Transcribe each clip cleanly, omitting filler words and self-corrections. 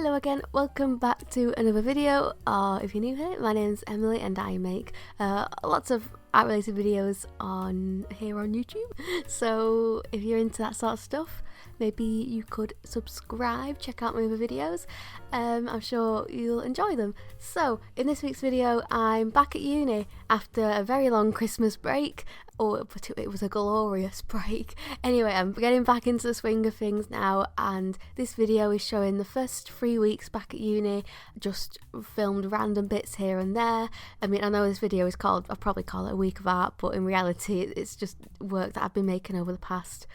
Hello again, welcome back to another video, or if you're new here, my name's Emily and I make lots of art-related videos here on YouTube, so if you're into that sort of stuff, maybe you could subscribe, check out my other videos. I'm sure you'll enjoy them. So, in this week's video, I'm back at uni after a very long Christmas break. Oh, but it was a glorious break. Anyway, I'm getting back into the swing of things now, and this video is showing the first 3 weeks back at uni. Just filmed random bits here and there. I mean, I know this video is called, I'll probably call it a week of art, but in reality, it's just work that I've been making over the past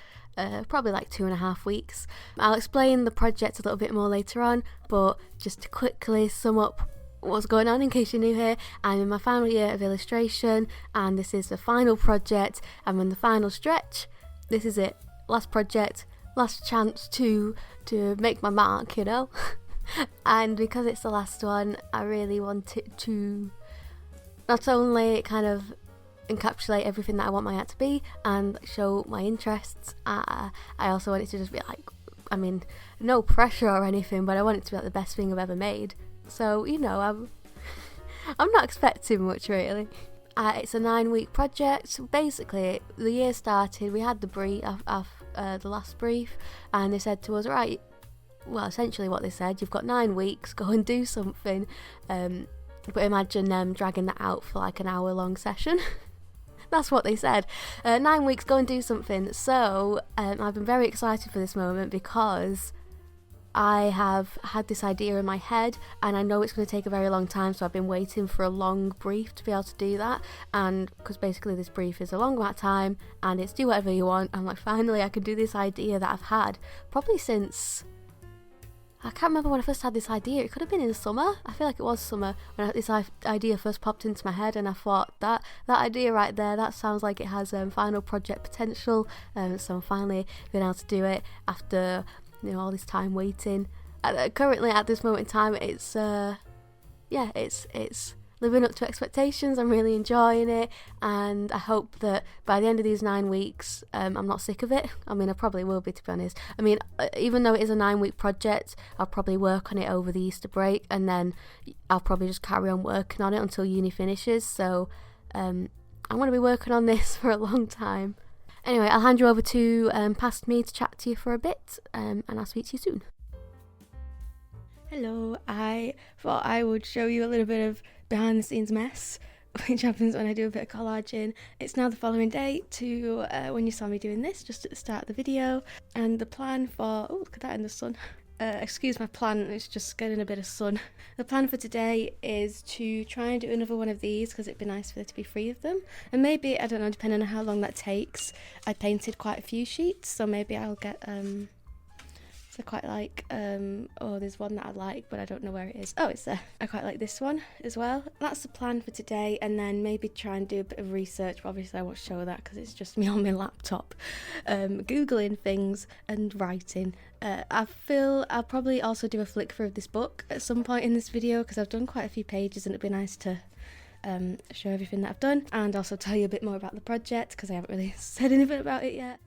probably like 2.5 weeks. I'll explain the project a little bit more later on, but just to quickly sum up what's going on in case you're new here, I'm in my final year of illustration and this is the final project. I'm in the final stretch. This is it. Last project, last chance to make my mark, you know. And because it's the last one, I really want it to not only kind of encapsulate everything that I want my art to be and show my interests. I also want it to just be like, I mean, no pressure or anything, but I want it to be like the best thing I've ever made. So, you know, I'm not expecting much really. It's a 9-week project. So basically, the year started, we had the brief, the last brief, and they said to us, right, well, essentially what they said, you've got 9 weeks, go and do something. But imagine them dragging that out for like an hour-long session. That's what they said. 9 weeks, go and do something. So I've been very excited for this moment because I have had this idea in my head and I know it's going to take a very long time, so I've been waiting for a long brief to be able to do that. And because basically this brief is a long amount of time and it's do whatever you want, I'm like, finally I can do this idea that I've had probably since, I can't remember when I first had this idea. It could have been in the summer. I feel like it was summer when this idea first popped into my head, and I thought that idea right there, that sounds like it has final project potential. So I'm finally being able to do it after, you know, all this time waiting. Currently at this moment in time, it's it's living up to expectations. I'm really enjoying it, and I hope that by the end of these 9 weeks, I'm not sick of it. I mean, I probably will be, to be honest. I mean, even though it is a 9-week project, I'll probably work on it over the Easter break, and then I'll probably just carry on working on it until uni finishes. So I'm going to be working on this for a long time. Anyway, I'll hand you over to past me to chat to you for a bit, and I'll speak to you soon. Hello, I thought I would show you a little bit of behind the scenes mess, which happens when I do a bit of collaging. It's now the following day to when you saw me doing this, just at the start of the video, and the plan for, oh, look at that in the sun. Excuse my plant, it's just getting a bit of sun. The plan for today is to try and do another one of these because it'd be nice for there to be 3 of them. And maybe, I don't know, depending on how long that takes, I painted quite a few sheets, so maybe I'll get so I quite like, oh, there's one that I like, but I don't know where it is. Oh, it's there. I quite like this one as well. That's the plan for today, and then maybe try and do a bit of research. But obviously I won't show that because it's just me on my laptop, Googling things and writing. I feel I'll probably also do a flick through of this book at some point in this video because I've done quite a few pages and it'd be nice to show everything that I've done and also tell you a bit more about the project because I haven't really said anything about it yet.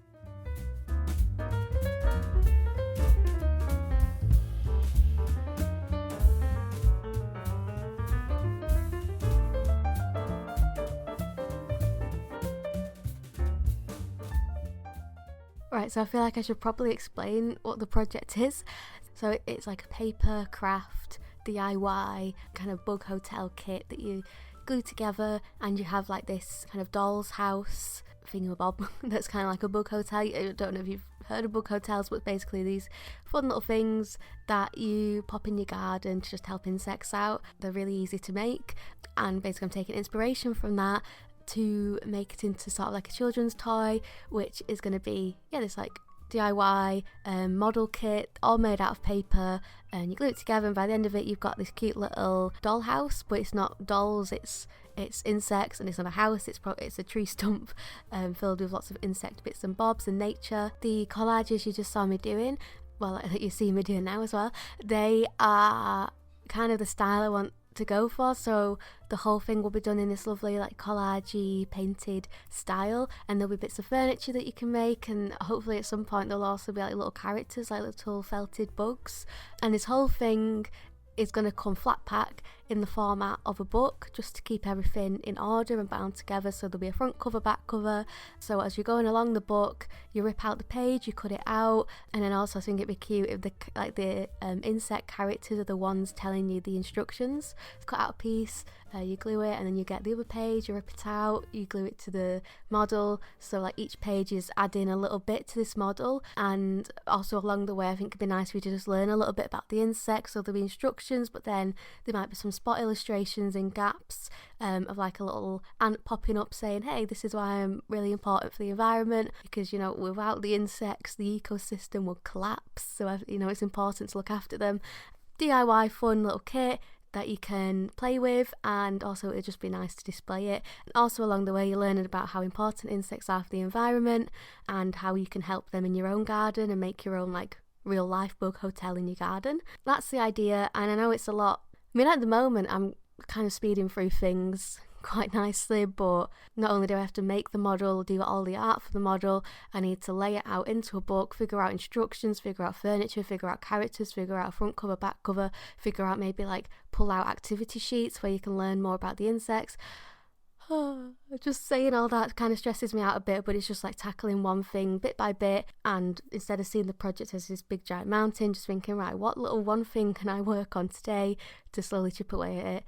Right, so I feel like I should probably explain what the project is. So it's like a paper craft DIY kind of bug hotel kit that you glue together, and you have like this kind of doll's house thingamabob that's kind of like a bug hotel. I don't know if you've heard of bug hotels, but basically these fun little things that you pop in your garden to just help insects out. They're really easy to make, and basically I'm taking inspiration from that to make it into sort of like a children's toy, which is going to be, this like DIY model kit, all made out of paper, and you glue it together, and by the end of it you've got this cute little dollhouse, but it's not dolls, it's insects, and it's not a house, it's a tree stump filled with lots of insect bits and bobs and nature. The collages you just saw me doing, well, that you see me doing now as well, they are kind of the style I want to go for. So the whole thing will be done in this lovely like collage-y painted style, and there'll be bits of furniture that you can make, and hopefully at some point there'll also be like little characters, like little felted bugs. And this whole thing is going to come flat pack in the format of a book, just to keep everything in order and bound together. So there'll be a front cover, back cover, so as you're going along the book you rip out the page, you cut it out, and then also I think it'd be cute if the insect characters are the ones telling you the instructions. Cut out a piece, you glue it, and then you get the other page, you rip it out, you glue it to the model, so like each page is adding a little bit to this model. And also along the way I think it'd be nice for you to just learn a little bit about the insects. So there'll be instructions, but then there might be some spot illustrations in gaps of like a little ant popping up saying, hey, this is why I'm really important for the environment, because you know without the insects the ecosystem will collapse, so you know it's important to look after them. DIY fun little kit that you can play with, and also it'd just be nice to display it. And also along the way you're learning about how important insects are for the environment and how you can help them in your own garden and make your own like real life bug hotel in your garden. That's the idea, and I know it's a lot. I mean, at the moment I'm kind of speeding through things quite nicely, but not only do I have to make the model, do all the art for the model, I need to lay it out into a book, figure out instructions, figure out furniture, figure out characters, figure out front cover, back cover, figure out maybe like pull out activity sheets where you can learn more about the insects. Just saying all that kind of stresses me out a bit, but it's just like tackling one thing bit by bit, and instead of seeing the project as this big giant mountain, just thinking, right, what little one thing can I work on today to slowly chip away at it.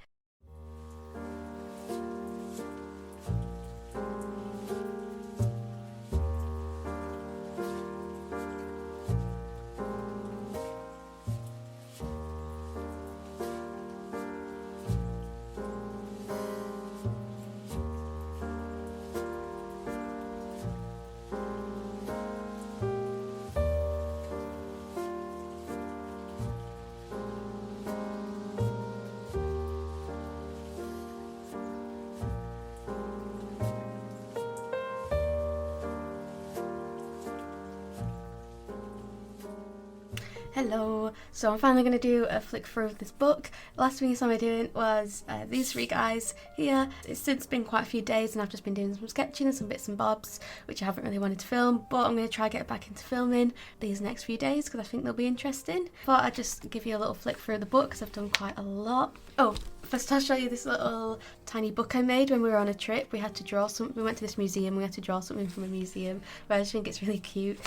Hello, so I'm finally going to do a flick through of this book. The last thing you saw me doing was these three guys here. It's since been quite a few days and I've just been doing some sketching and some bits and bobs which I haven't really wanted to film, but I'm going to try to get back into filming these next few days because I think they'll be interesting. Thought I'd just give you a little flick through the book because I've done quite a lot. Oh, first I'll show you this little tiny book I made when we were on a trip. We had to draw something. We went to this museum, we had to draw something from a museum, but I just think it's really cute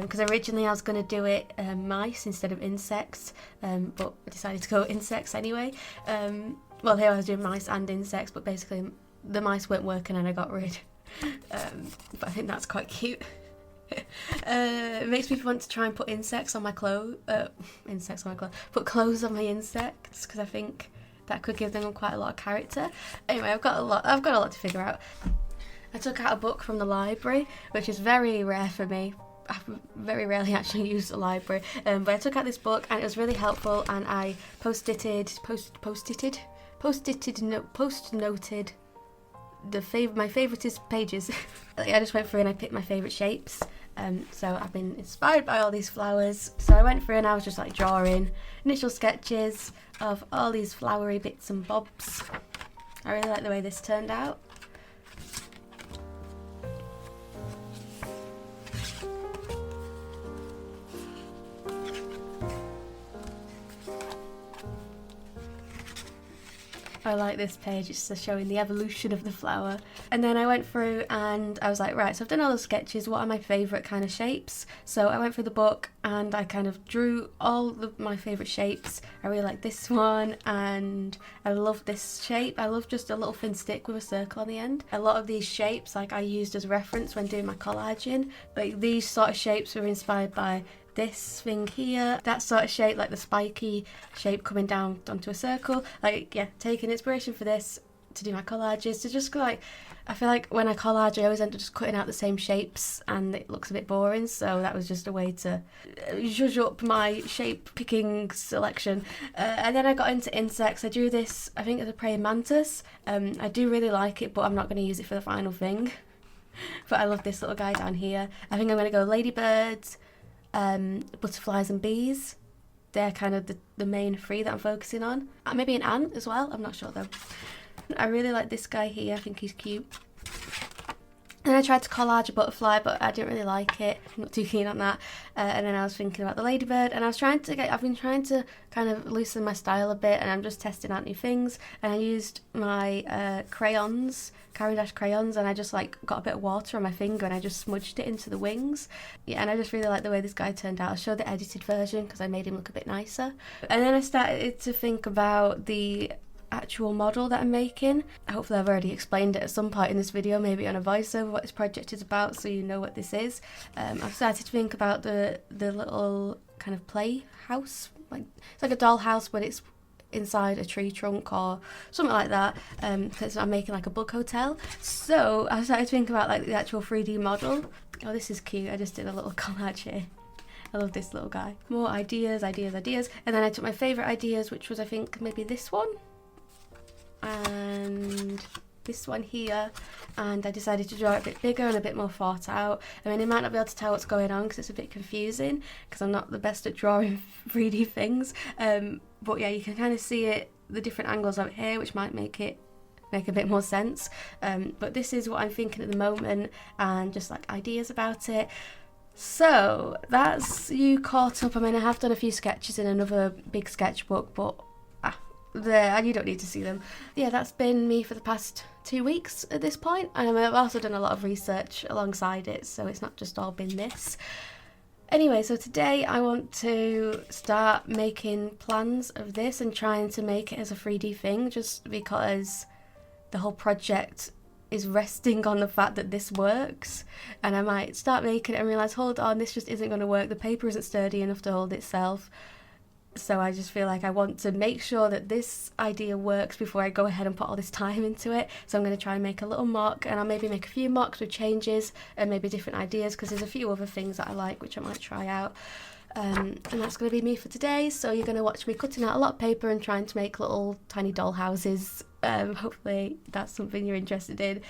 because originally I was going to do it mice instead of insects, but I decided to go insects anyway. Well, here I was doing mice and insects, but basically the mice weren't working and I got rid. But I think that's quite cute. It makes me want to try and put insects on my clothes. Put clothes on my insects because I think that could give them quite a lot of character. Anyway, I've got a lot to figure out. I took out a book from the library, which is very rare for me. I very rarely actually use the library, but I took out this book and it was really helpful, and I post-noted my favouriteest pages. I just went through and I picked my favourite shapes. So I've been inspired by all these flowers. So I went through and I was just like drawing initial sketches of all these flowery bits and bobs. I really like the way this turned out. I like this page, it's just showing the evolution of the flower. And then I went through and I was like, right, so I've done all the sketches, what are my favourite kind of shapes? So I went through the book and I kind of drew all my favourite shapes. I really like this one and I love this shape. I love just a little thin stick with a circle on the end. A lot of these shapes like I used as reference when doing my collaging. Like these sort of shapes were inspired by this thing here, that sort of shape, like the spiky shape coming down onto a circle. Like, yeah, taking inspiration for this to do my collages. To just like, I feel like when I collage I always end up just cutting out the same shapes and it looks a bit boring, so that was just a way to zhuzh up my shape picking selection. And then I got into insects. I drew this, I think it's a praying mantis. I do really like it, but I'm not going to use it for the final thing. But I love this little guy down here. I think I'm going to go ladybirds, butterflies and bees. they're kind of the main three that I'm focusing on. Maybe an ant as well, I'm not sure though. I really like this guy here, I think he's cute. And I tried to collage a butterfly, but I didn't really like it. I'm not too keen on that. And then I was thinking about the ladybird, and I've been trying to kind of loosen my style a bit, and I'm just testing out new things. And I used my crayons, Caran d'Ache crayons, and I just like got a bit of water on my finger and I just smudged it into the wings. Yeah, and I just really like the way this guy turned out. I'll show the edited version because I made him look a bit nicer. And then I started to think about the actual model that I'm making. Hopefully I've already explained it at some point in this video, maybe on a voiceover, what this project is about, so you know what this is. I've started to think about the little kind of playhouse, like it's like a dollhouse but it's inside a tree trunk or something like that, because I'm making like a bug hotel. So I started to think about like the actual 3D model. Oh, this is cute. I just did a little collage here. I love this little guy. More ideas, and then I took my favourite ideas, which was I think maybe this one and this one here, and I decided to draw it a bit bigger and a bit more thought out. I mean, you might not be able to tell what's going on because it's a bit confusing because I'm not the best at drawing 3D things, but yeah, you can kind of see it, the different angles of it here, which might make a bit more sense, but this is what I'm thinking at the moment and just like ideas about it. So that's you caught up. I mean, I have done a few sketches in another big sketchbook, but there, and you don't need to see them. Yeah, that's been me for the past 2 weeks at this point, and I've also done a lot of research alongside it, so it's not just all been this. Anyway, so today I want to start making plans of this and trying to make it as a 3D thing, just because the whole project is resting on the fact that this works, and I might start making it and realise, hold on, this just isn't going to work, the paper isn't sturdy enough to hold itself. So I just feel like I want to make sure that this idea works before I go ahead and put all this time into it. So I'm going to try and make a little mock, and I'll maybe make a few mocks with changes and maybe different ideas, because there's a few other things that I like which I might try out. And that's going to be me for today. So you're going to watch me cutting out a lot of paper and trying to make little tiny doll houses. Hopefully that's something you're interested in.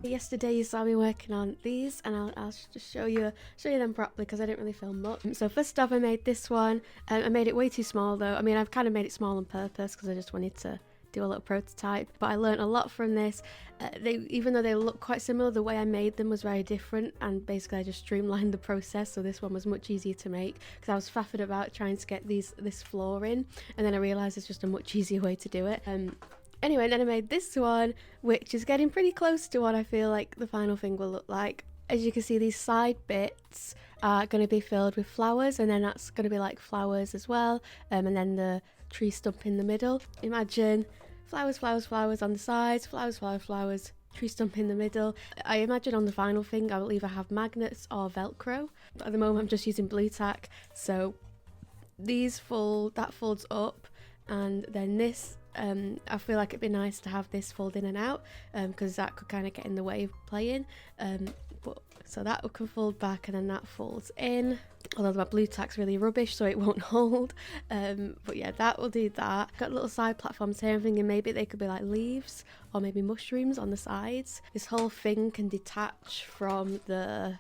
Yesterday you saw me working on these, and I'll just show you them properly because I didn't really film much. So first off, I made this one. I made it way too small though. I mean, I've kind of made it small on purpose because I just wanted to do a little prototype. But I learned a lot from this. Even though they look quite similar, the way I made them was very different, and basically I just streamlined the process, so this one was much easier to make because I was faffing about trying to get this floor in, and then I realised it's just a much easier way to do it. Anyway, then I made this one, which is getting pretty close to what I feel like the final thing will look like. As you can see, these side bits are going to be filled with flowers, and then that's going to be like flowers as well, and then the tree stump in the middle. Imagine flowers, flowers, flowers on the sides, flowers, flowers, flowers, tree stump in the middle. I imagine on the final thing I will either have magnets or Velcro, but at the moment I'm just using blue tack, so that folds up, and then this I feel like it'd be nice to have this fold in and out, because that could kind of get in the way of playing, so that can fold back and then that folds in, although my blue tack's really rubbish so it won't hold, but yeah, that will do that. Got little side platforms here. I'm thinking maybe they could be like leaves or maybe mushrooms on the sides. This whole thing can detach from the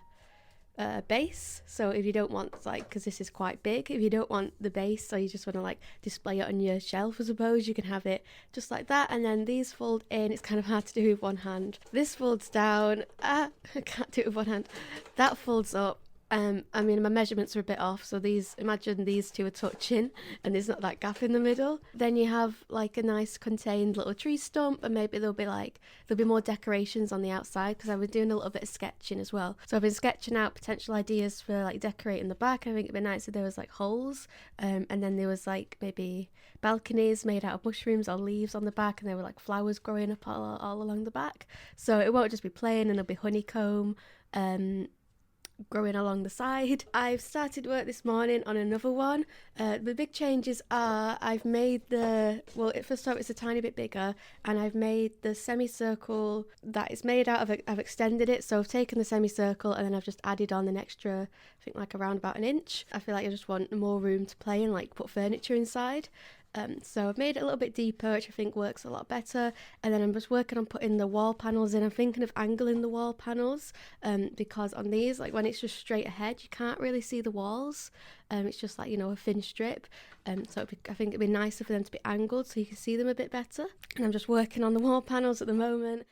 base, so if you don't want, like, because this is quite big, if you don't want the base, so you just want to like display it on your shelf, I suppose, you can have it just like that. And then these fold in. It's kind of hard to do with one hand. This folds down. I can't do it with one hand. That folds up. I mean, my measurements are a bit off, so imagine these two are touching and there's not that gap in the middle. Then you have like a nice contained little tree stump, and maybe there'll be more decorations on the outside, because I've been doing a little bit of sketching as well. So I've been sketching out potential ideas for like decorating the back. I think it'd be nice if there was like holes, and then there was like maybe balconies made out of mushrooms or leaves on the back, and there were like flowers growing up all along the back. So it won't just be plain, and there'll be honeycomb growing along the side. I've started work this morning on another one. The big changes are I've made first off it's a tiny bit bigger, and I've made the semicircle that it's made out of. I've extended it, so I've taken the semicircle and then I've just added on an extra, I think like around about an inch. I feel like I just want more room to play and like put furniture inside. So I've made it a little bit deeper, which I think works a lot better, and then I'm just working on putting the wall panels in. I'm thinking of angling the wall panels, because on these, like when it's just straight ahead, you can't really see the walls. It's just like, a thin strip, so I think it'd be nicer for them to be angled so you can see them a bit better. And I'm just working on the wall panels at the moment.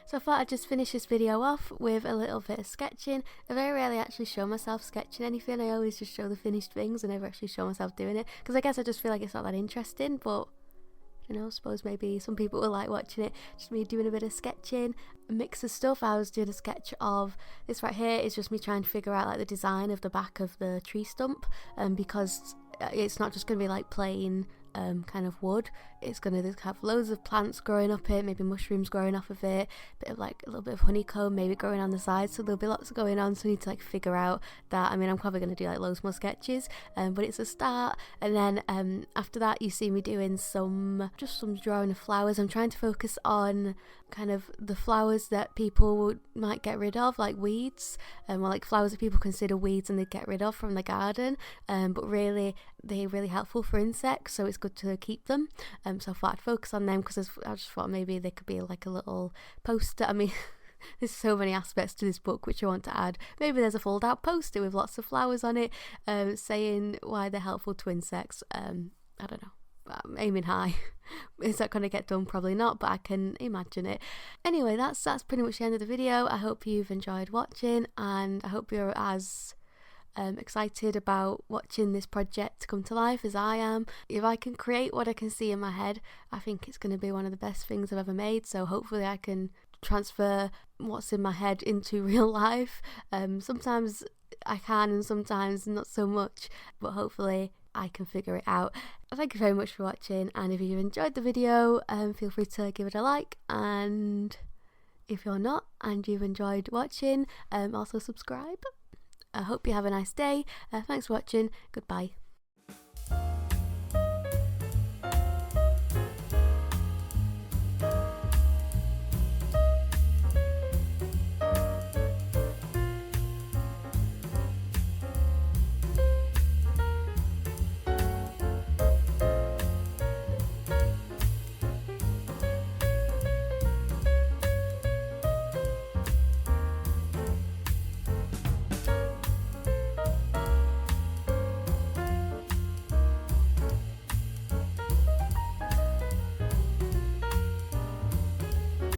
So I thought I'd just finish this video off with a little bit of sketching. I very rarely actually show myself sketching anything. I always just show the finished things. I never actually show myself doing it, because I guess I just feel like it's not that interesting, but I suppose maybe some people will like watching it, just me doing a bit of sketching, a mix of stuff. I was doing a sketch of this right here is just me trying to figure out like the design of the back of the tree stump, because it's not just going to be like plain kind of wood. It's going to have loads of plants growing up it, maybe mushrooms growing off of it, a little bit of honeycomb maybe growing on the sides, so there'll be lots going on, so I need to like figure out that. I mean, I'm probably going to do like loads more sketches, but it's a start. And then after that you see me doing some drawing of flowers. I'm trying to focus on kind of the flowers that people might get rid of, like weeds, or like flowers that people consider weeds and they get rid of from the garden, but really they're really helpful for insects, so it's good to keep them. So I thought I'd focus on them, because I just thought maybe they could be like a little poster. I mean, there's so many aspects to this book which I want to add. Maybe there's a fold out poster with lots of flowers on it, saying why they're helpful to insects. I don't know. I'm aiming high. Is that going to get done? Probably not, but I can imagine it. Anyway, that's pretty much the end of the video. I hope you've enjoyed watching, and I hope you're as excited about watching this project come to life as I am. If I can create what I can see in my head, I think it's going to be one of the best things I've ever made. So hopefully I can transfer what's in my head into real life. Sometimes I can and sometimes not so much, but hopefully I can figure it out. Thank you very much for watching, and if you enjoyed the video, feel free to give it a like, and if you're not and you've enjoyed watching, also subscribe. I hope you have a nice day. Thanks for watching. Goodbye.